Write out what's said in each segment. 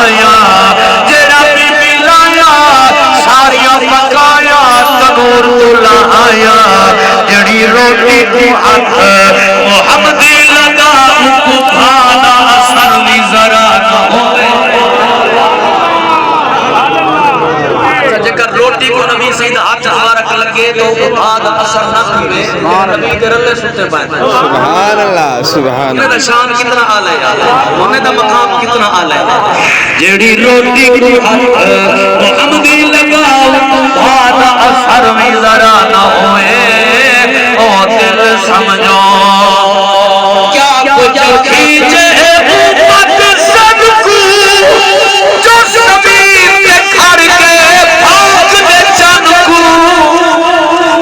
آیا جڑا be be لایا ساریاں پکایا تنور تو لایا جڑی روٹی کو ہاتھ محمدی لگا کو کھانا اثر بھی ذرا نہ ہوئے جگر روٹی کو نبی سید ہاتھ مبارک لگے تو بعد اثر نہ ہوئے نبی کے رلے ستے پائے سبحان اللہ سبحان انہیں دا اللہ شان کتنا آلہ ہے انہیں دا مقام کتنا آلہ ہے جیڑی روٹی کو ہاتھ محمدی لگاؤ بعد اثر بھی ذرا نہ ہوئے او دل سمجھو کیا کچھ کھیچے امت سب کو جو زمین پہ کھڑ کے بھاگ دے چن کو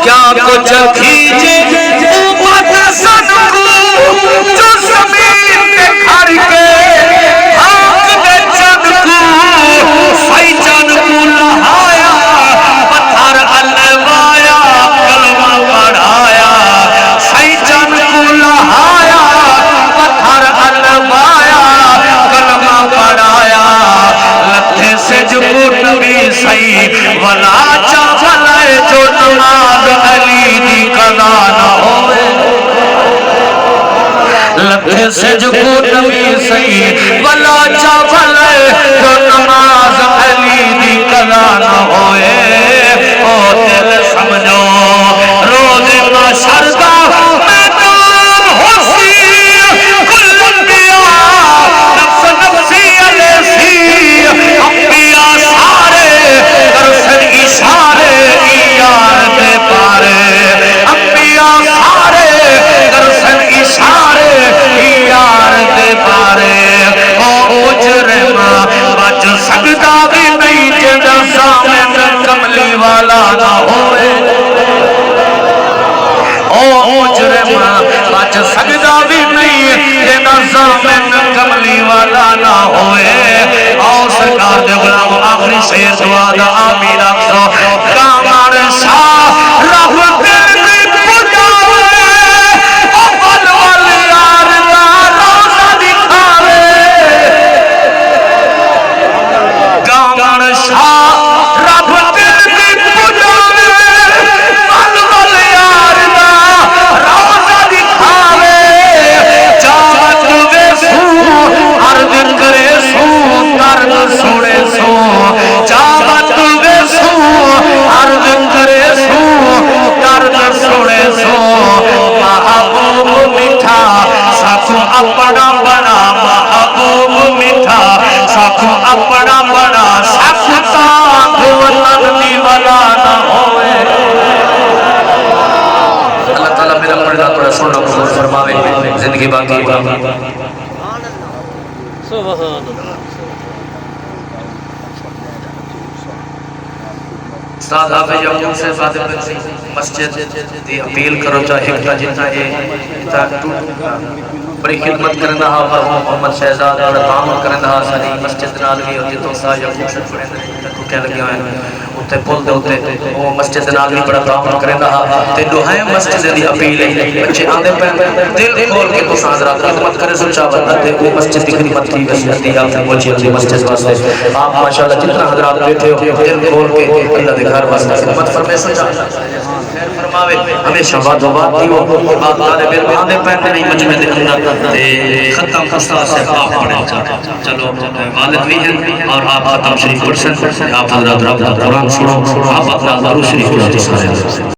کیا کچھ کھیچے امت سب کو جو زمین پہ کھڑ کے بھاگ دے چن کو سی چن کو لہایا پتھر الوایا کلمہ پڑھایا سی چن کو لہایا پتھر الوایا کلمہ پڑھایا لتھے سے جو نبی سی ولا چاولے جو نماز علی دی قضا نہ ہوئے لتھے سے جو نبی سی ولا چاولے جو نماز علی دی قضا نہ ہوئے او دل سمجھو روز محشر دا میدان ہوسی کل انبیاء نفس نفسی علیسی انبیاء سارے کرسن اشارے ایار دے پارے انبیاء سارے کرسن اشارے ایار دے پارے او مجرمہ بچ سکتا بھی نہیں جدہ سامن کملی والا نہ ہوئے او مجرمہ بچ سکتا بھی نہیں جدہ سامن کملی والا نہ ہوئے او سرکار دے غلام آخری شیر دعا دا آمین اکسو کامر شاہ رہ دل بھی پجاوے اول والیار دا روزہ دکھاوے کامر شاہ رب دل بھی پجاوے اول والیار دا روزہ دکھاوے چاہت وے سو عرض کرے سو کرن سوڑے سو چاہت وے سو عرض کرے سو کرن سوڑے سو محبوب میٹھا ساکھو اپنا بنا محبوب میٹھا ساکھو اپنا بنا ساکھو تاکھو وطن والا نہ ہوئے اللہ تعالیٰ میرا پڑھنا تھوڑا سننا قبول فرماوے زندگی باقی سبحان اللہ استاد حافظ یعقوب سے فاطمہ مسجد دی اپیل کرو چاہے ایک جتنا بڑی خدمت کرنا ہا محمد شہزاد اور تعامل کرنا ہا ساری مسجد نال بھی اور جتوں سا یعقوب سے پڑھے ٹوٹے لگے ہوئے تے پل دے ہوتے وہ مسجد نال بھی بڑا تعامل کرنا ہا تے دوہائے مسجد دی اپیل ہے بچے آندے پہ دل کھول کے تو حضرات خدمت کرے سچا بندہ تے وہ مسجد کی خدمت کی وصیت دی آپ نے پہنچی اپنی مسجد واسطے آپ ماشاءاللہ جتنا حضرات بیٹھے ہو دل کھول کے اللہ دے گھر واسطے خدمت فرمائے سچا خیر فرماوے ہمیشہ بات و بات دی ہو بات دارے بیر آندے پہ نہیں مجمع دے اندر تے ختم استاد سے آپ پڑھے چلو والد بھی ہیں اور آپ ختم شریف پڑھ سکتے آپ حضرات رب قرآن سنو آپ اپنا دارو شریف پڑھتے سارے